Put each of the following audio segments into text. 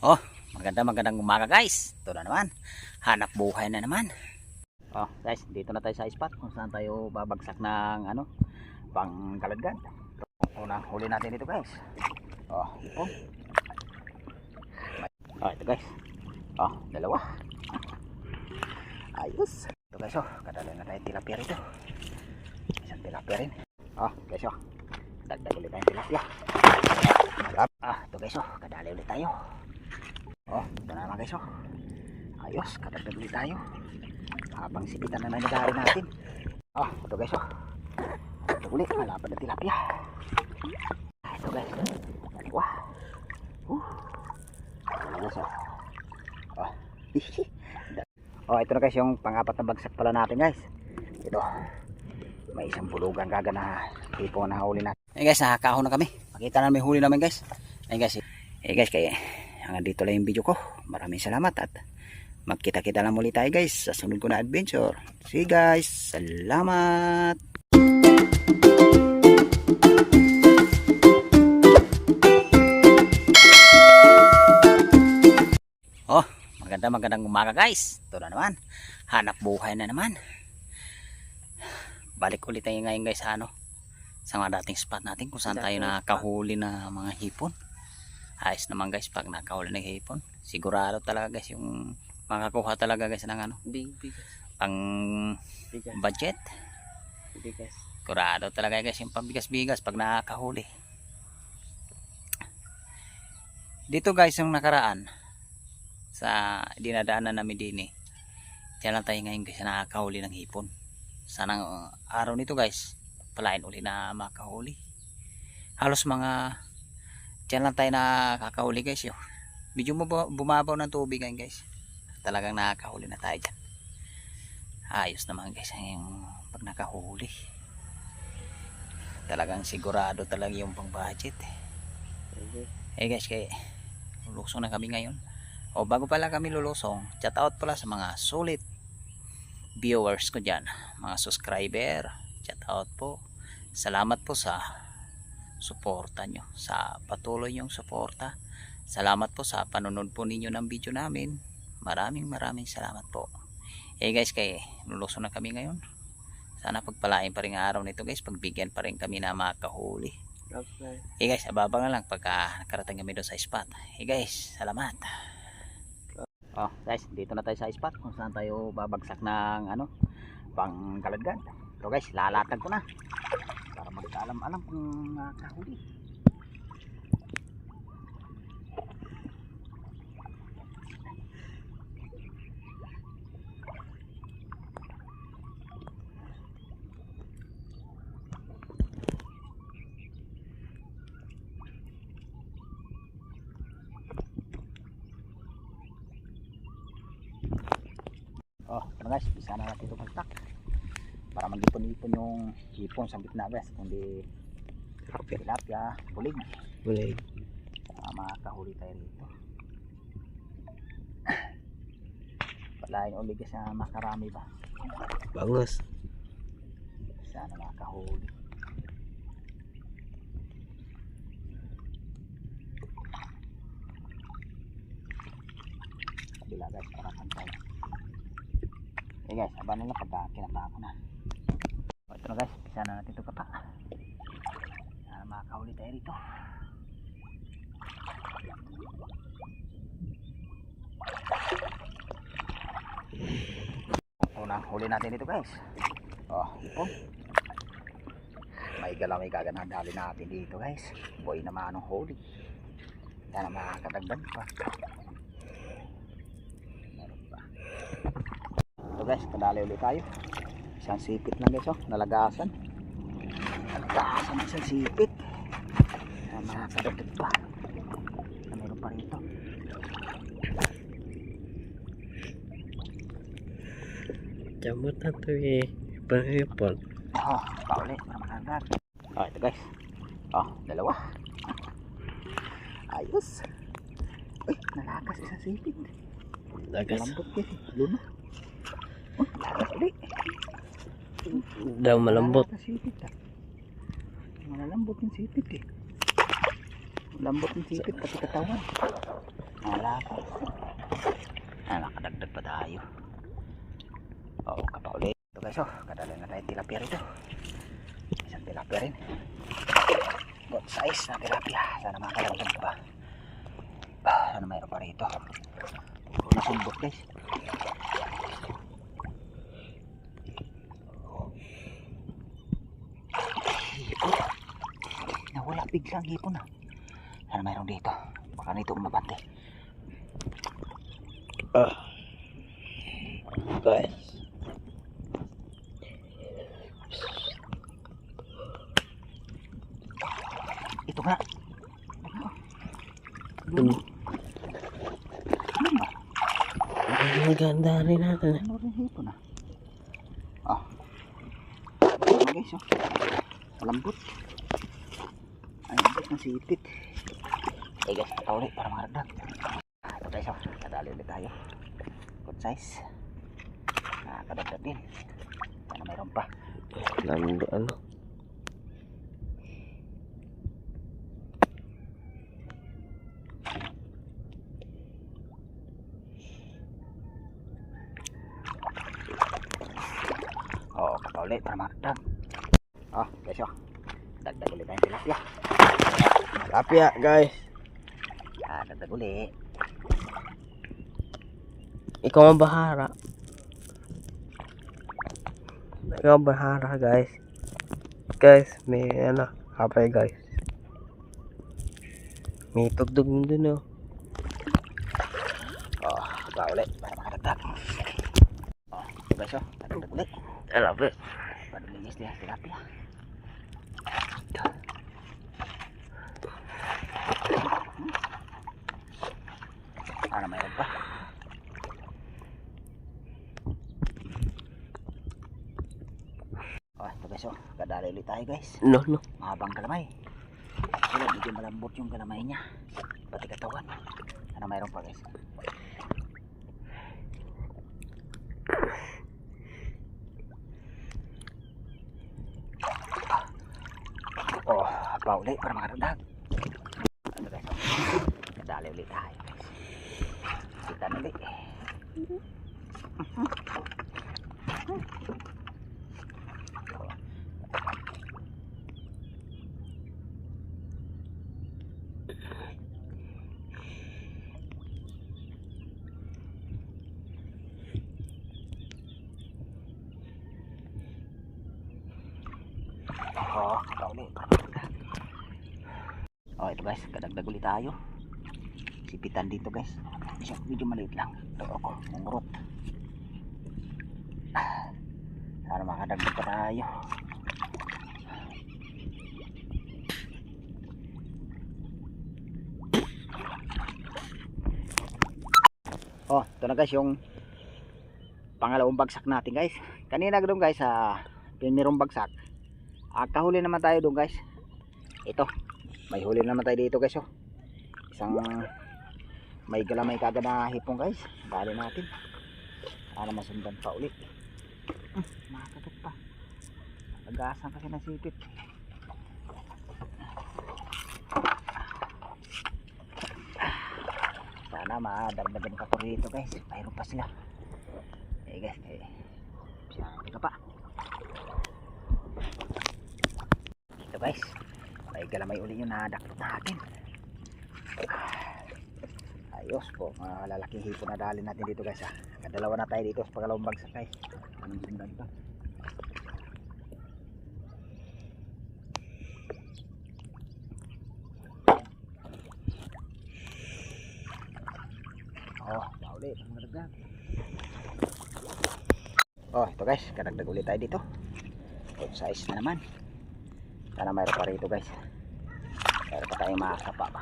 Oh, magandang umaga guys. Ito na naman. Hanap buhay na naman. Oh, guys, dito na tayo sa spot kung saan tayo babagsak ng pang kaladkad. Unang huli natin ito guys. Oh, ito. Oh, ito guys. Oh, dalawa. Ayos. Ito guys, oh, kadali na tayo tilapia rito. Isang tilapia rin. Oh, guys, oh. Dagdag ulit tayong tilapia. Ito guys, oh, kadali ulit tayo. Oh, ito na naman guys, oh. Ayos, kadagdag ulit tayo. Habang sipitan na nangyari natin. Oh, ito guys, oh. Ito ulit, malapad na tilapia. Ito guys, dalawa. Ito guys, oh. Oh, ito na guys yung pang-apat na bagsak pala natin guys. Ito, may isang bulugan kaga na tipo na huli natin. Eh guys, nakakahon na kami. Makita na may huli namin guys. Eh guys, kaya hanggang dito lang yung video ko. Maraming salamat at magkita-kita lang muli tayo guys sa sunod ko na adventure. See you guys, salamat. Oh, magandang umaga guys. Ito na naman, hanap buhay na naman. Balik ulit tayo ngayon guys sa mga dating spot natin kung saan tayo nakahuli na mga hipon. Ayos naman guys pag nakahuli ng hipon. Sigurado talaga guys yung makakuha talaga guys ng bigas. Pang budget. Bigas. Sigurado talaga guys yung pambigas-bigas pag nakahuli. Dito guys yung nakaraan sa dinadaanan namin din diyan lang tayo ngayon guys nakakahuli ng hipon. Sanang araw nito guys palain uli na makahuli. Halos mga diyan lang tayo nakakahuli guys yo. Medyo bumabaw ng tubig guys. Talagang nakakahuli na tayo dyan. Ayos naman guys yung pag nakahuli. Talagang sigurado talaga yung pang budget. Eh guys, kaya lulusong na kami ngayon. O bago pala kami lulusong, shout out pala sa mga solid viewers ko dyan, mga subscriber. Shout out po. Salamat po sa suporta nyo, sa patuloy nyong suporta. Salamat po sa panonood po ninyo ng video namin. Maraming salamat po. Eh guys, kaya lulusong na kami ngayon. Sana pagpalain pa rin ang araw nito guys, pagbigyan pa rin kami na makahuli. Okay. Eh guys, ababang na lang pagka nakarating kami doon sa spot. Eh guys, salamat. Oh guys, dito na tayo sa spot kung saan tayo babagsak ng pang kaladkad. So guys, lalatag ko na para magkaalam-alam kung nakahuli. Oh, ito guys, bisa na natin ito pagtak para mag-ipon-ipon yung hipon sa gitna guys, kundi tilapia, bulig makahuli tayo rito. Palain ulit guys na makarami ba Bangos. sana makahuli. Kabila guys, para pantay. Eh guys, abangan na pagka kinapa ko na. O ito na guys, bisa na natin ito kapa. Sana makahuli tayo rito. Unang huli natin ito guys. Oh, ito. May galamay kaga na dali natin dito guys. Boy naman ang huli. Sana makakadagdag pa. Ito guys, kadali ulit tayo. Isang sipit lang guys, oh, nalagasan isang sipit. Makakadagdag pa. Meron pa rito. Jamot na ito ipon. Oh, pauli para makagad. Oh, ito guys. Oh, dalawa. Ayos. Uy, nalagas isang sipit. Lagas. Malambot guys, luno. Oh, lagas ulit. Daw malambot. Malambot yung sipit eh. Malambot yung sipit pati katawan. Nalagas. magandang. Nakadagdag pa tayo. Oo, kapauli. Ito guys, kadali na tayo tilapia rito. Isang tilapia rin. Good size na tilapia. Sana makakalaban pa. Sana mayroon pa rito. Puro na sundok guys. Hipon. Nawala biglang hipon na. Sana mayroon dito. Baka nito umabante. Guys. Ito nga. Ang ganda rin natin. Ano rin hipon na? Ano guys, malambot. Ay, lambot ng sipit. Eh guys, patawali para makaragdag. Ito guys, kadali ulit tayo. Good size. Kadagdag din. Sana mayroon pa. Lando ano. Oo, patawali para makaragdag. Guys, dagdag ulit tayo tilapia. Tilapia guys. Dagdag ulit. Ikaw ang bahara. Ikaw ang bahara guys. Guys, may ano, hapay guys. May tugtog mo dun Patawali para makaragdag. Ito guys, dagdag ulit. Alabe. Padalinis dia tilapia. Ano mayroon pa? Ito guys, kadali ulit tayo guys. No. Mahabang kalamay. Pero medyo malambot yung kalamay niya. Pati katawan. Ano mayroon pa guys? Pauli para makaragdag. Ano guys, kadali ulit tayo guys. Kita ulit. Pauli para makaragdag. Ito guys, kadagdag ulit tayo. Sipitan dito guys. Medyo maliit lang. Ito ako, mungurot. Sana makadagdag pa tayo. Ito na guys yung pangalawang bagsak natin guys. Kanina doon guys pinirong bagsak. Kahuli naman tayo doon guys. Ito. May huli naman tayo dito guys. Isang may galamay kagad na hipong guys. Dali natin. Para masundan pa ulit. Makakatot pa. Nagasan kasi ng sipit. Sana madagdagan pa ko rito guys. Mayroon pa sila. Guys. Ito pa. Ito guys. May galamay uli yung nadakot natin. Ayos po, mga lalaking hipon na dali natin dito guys. Kadalawa na tayo dito sa pangalawang bagsak guys. Anong sundan pa? Pauli, pangdagdag. Ito guys, kadagdag ulit tayo dito. Good size na naman. Sana mayroon pa rito guys. Mayroon pa tayong makakapa pa.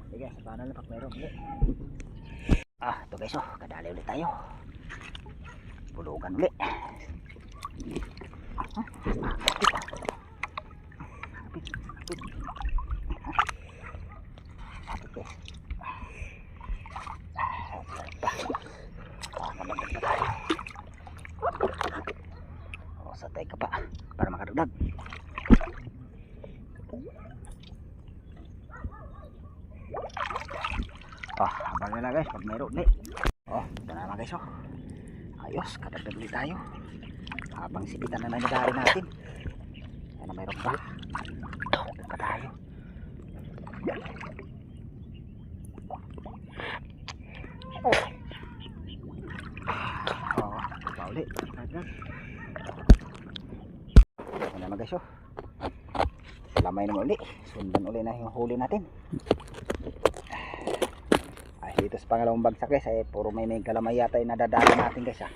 Sige, paano lang pag mayroon ulit. Ito guys, kadali ulit tayo. Pulugan ulit. patay ka pa para makaragdag. Habang nila guys pag mayroon ulit. Ito na naman guys. Ayos, kadagdag ulit tayo habang sipitan na nangyari natin. Ano mayroon pa, kadagdag pa tayo. Pa ulit, kadagdag. Ano naman guys. Lamay naman ulit, sundan ulit na yung huli natin. Dito sa pangalawang bagsak guys ay puro may kalamay yata yung nadadala natin guys. Ano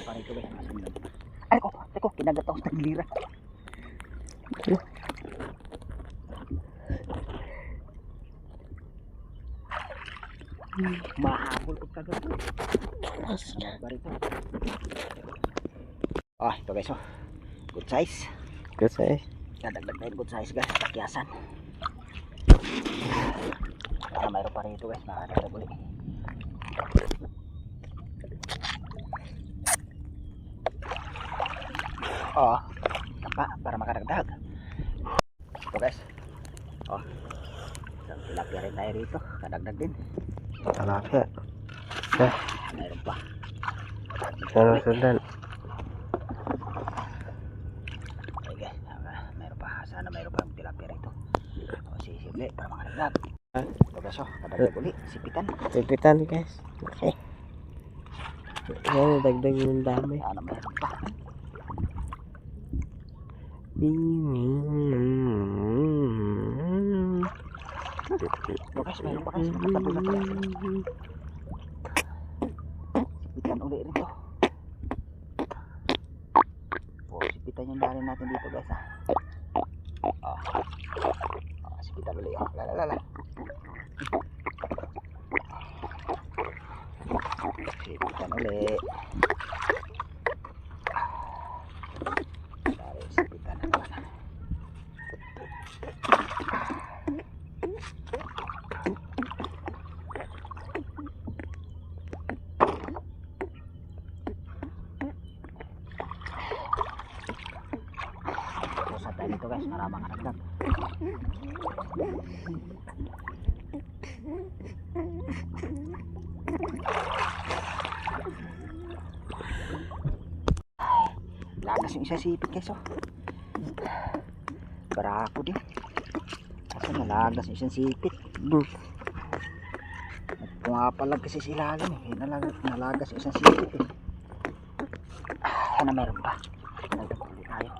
pa rito guys, masundan. Ay ko, kinagat ako sa taglira. Mahabol ko kagad. Ano pa rito? Ito guys good size. Good size. Kadagdag na good size guys, takyasan. Mayroon pa rito guys, makadagdag ulit. Tapa para makadagdag. Ito guys. Isang tilapia rin tayo rito, kadagdag din. Tilapia. Mayroon pa. Sana sundan. Okay guys, mayroon pa. Sana mayroon pa yung tilapia rito. Sisibli para makadagdag. Ito guys, kadagdag ulit, sipitan. Sipitan guys. Okay. Yan, dagdag yung dami. Sana mayroon pa. Ito guys, mayroon pa guys. Sipitan ulit rito. Sipitan yung dali natin dito guys. Sipitan ulit. Lala. Sipitan ulit. Dari sipitan na naman. Pusat tayo dito guys, para makadagdag. Lagas yung isa sipit guys. Barako din. Kasi nalagas yung isang sipit. Pumapalag kasi sa ilalim nalagas yung isang sipit Sana meron pa. Nagdaguli tayo.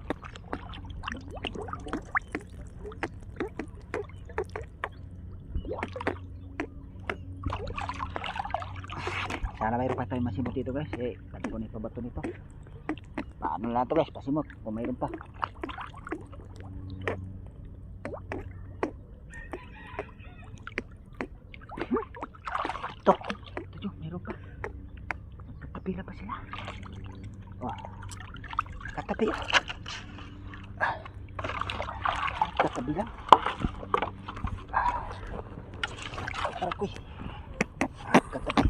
Sana mayroon pa tayo masimot dito guys. Pati ko nito bato nito. Paano na ito guys, pasimot kung mayroon pa. Ito mayroon pa. Magkatapila pa sila. Katabi. Katabi lang. Arakoy. Katabi.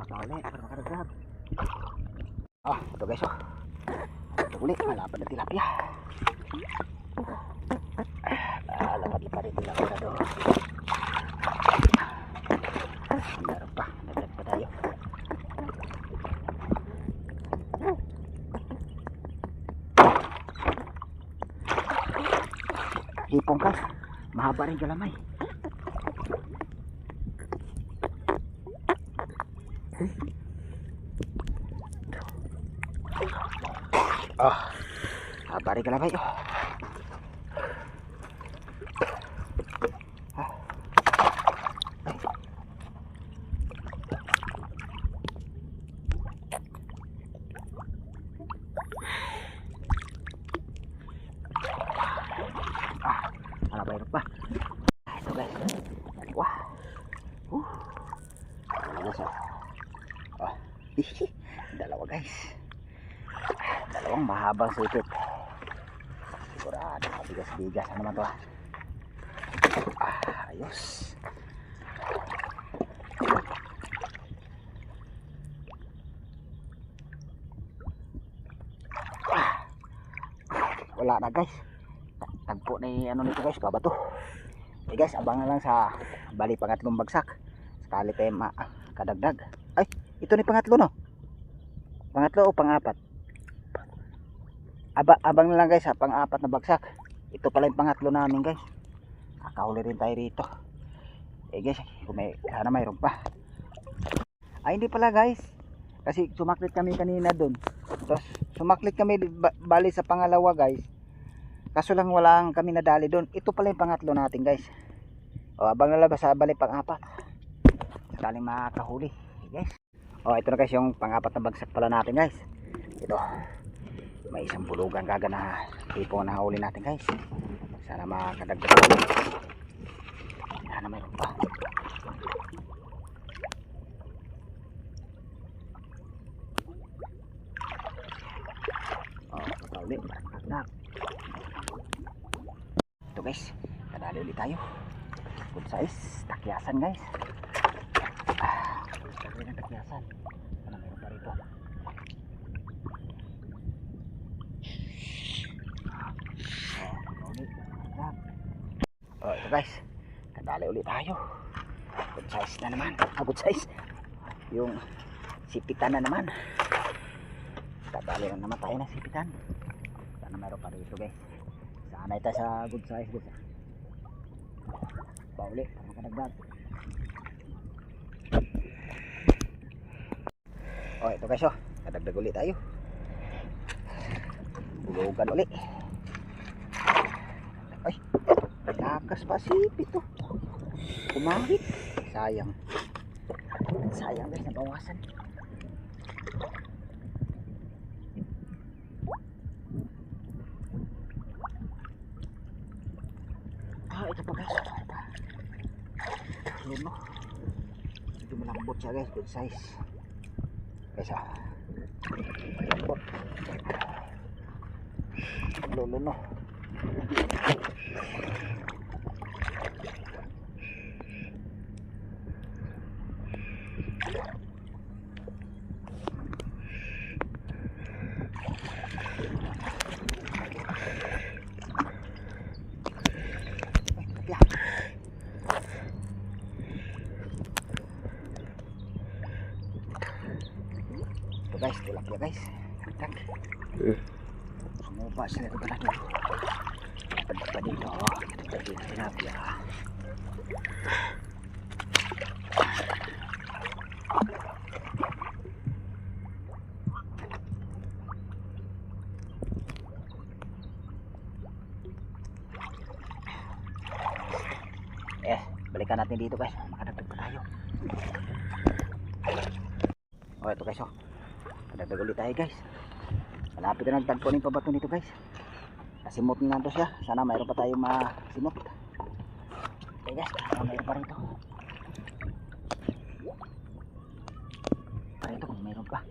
Kakali para makaragdag. Ito guys ito ulit, malapad na tilapia. Lapad rin tilapia na doon. Meron pa, naglag pa tayo. Hipong ka, mahaba rin galamay. Bari ka labay. Ano ba yun pa? Ito guys. Wah. Dalawa guys. Dalawang mahaba mahabang sipit. Sigurado bigas-bigas. Ano naman to ah? Ayos. Wala na guys. Tagpo na yung ano nito guys, babato. Guys, abangan lang sa bali pangatlong bagsak. Sakali tayo makadagdag. Ay, ito ni pangatlo no? Pangatlo o pangapat? Abang na lang guys sa pang-apat na bagsak. Ito pala yung pangatlo namin guys. Nakahuli rin tayo rito. Guys, sana mayroon pa. Ay hindi pala guys. Kasi sumaklit kami kanina doon. Tapos sumaklit kami bali sa pangalawa guys. Kaso lang walang kami nadali doon. Ito pala yung pangatlo natin guys. O abang na lang sa bali pang-apat. Sakaling makahuli. Guys. O ito na guys yung pang-apat na bagsak pala natin guys. Ito. May isang bulugan kaga na tipo na huli natin guys. Sana makadagdag ulit. Sana mayroon pa. Uli. Ito guys, kadali ulit tayo. Good size, takyasan guys. Kadali ng takyasan. Ano meron pa rito? Ito guys, kadali ulit tayo. Good size na naman. Good size. Yung sipitan na naman. Kadali na naman tayo ng sipitan. Sana meron pa rito guys. Sana ito sa good size guys. Pauli, parang kadagdag. Ito guys kadagdag ulit tayo. Bulugan ulit. Ay, lakas pa sipit to. Kumahit. Sayang. Sayang guys, nabawasan. Ito pa guys. Luno. Medyo malambot siya guys. Good size. Guys malambot. Luno. Guys, tilapia guys. Tag. Sumuba sila dito na dito. Pa dito. Tilapia. Balikan natin dito guys. Makadagdag pa tayo. Ito guys Dagdag ulit tayo guys. Malapit na nagtagpo ng pabato nito guys. Nasimot na to siya. Sana mayroon pa tayo masimot. Okay guys, mayroon pa rito. Parito kung mayroon pa.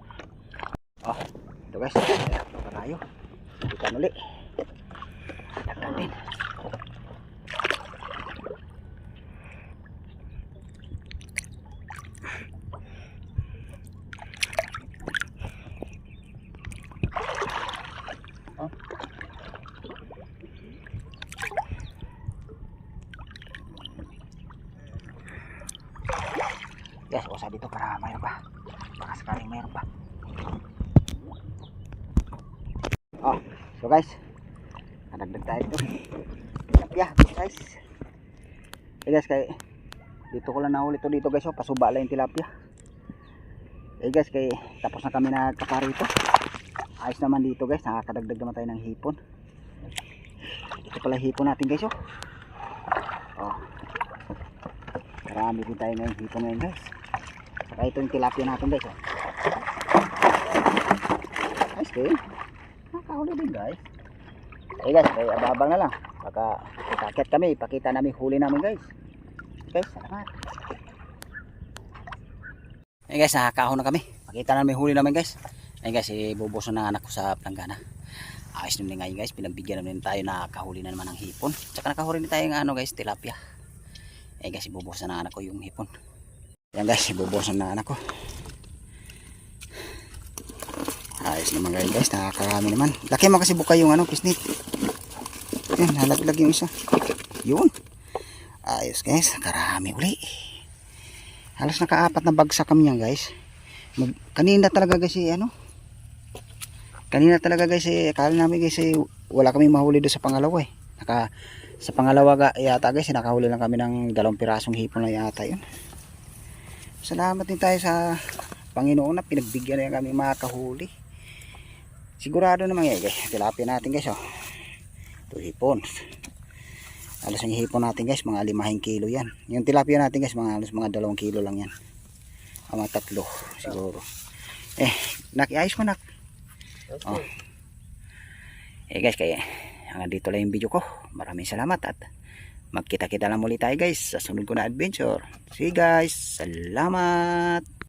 Ito guys, mayroon pa tayo. Ikan ulit. Dagdag din. Guys, usa dito para mayroon pa. Baka sakaling mayroon pa. So guys, nadagdag tayo dito. Tilapia, good size. Guys, kay dito ko lang nahuli to dito guys. Pasuba lang yung tilapia. Guys, kay tapos na kami nagkakarito. Ayos naman dito guys. Nakakadagdag naman tayo ng hipon. Ito pala hipon natin guys. Marami din tayo ngayon hipon ngayon guys. Saka ito yung tilapia natin guys. Nice din. Nakahuli din guys. Guys, kaya ababang na lang. Baka kakit kami, ipakita namin huli namin guys. Guys, salamat. Guys, nakakahon na kami. Pakita namin huli namin guys. Guys, ibubuso ng anak ko sa planggana. Ayos naman ngayon guys, pinagbigyan naman tayo, nakahuli na naman ng hipon. Tsaka nakahuli na tayo ng ano guys, tilapia. Guys, ibubuhusan na anak ko yung hipon. Yan guys, ibubuhusan na anak ko. Ayos naman ngayon guys, nakakarami naman. Laki mo kasi buka yung ano, pisnit. Yan, halaglag yung isa. Yun. Ayos guys, nakarami uli. Halos nakaapat na bagsak kami yan guys. Kanina talaga guys Kanina talaga guys akala namin guys wala kami mahuli doon sa pangalawa sa pangalawa yata guys nakahuli lang kami ng 2 pirasong hipon na yata yun. Salamat din tayo sa Panginoon na pinagbigyan na kami makakahuli. Sigurado naman guys, tilapia natin guys ito hipon. Alas ang hipon natin guys mga 5 kilo yan. Yung tilapia natin guys mga 2 kilo lang yan. Mga 3 siguro. Nakiayos mo nak. Oh. Guys, kaya hanggang dito lang yung video ko. Maraming salamat at magkita-kita lang muli tayo guys sa sunod ko na adventure. See you guys. Salamat.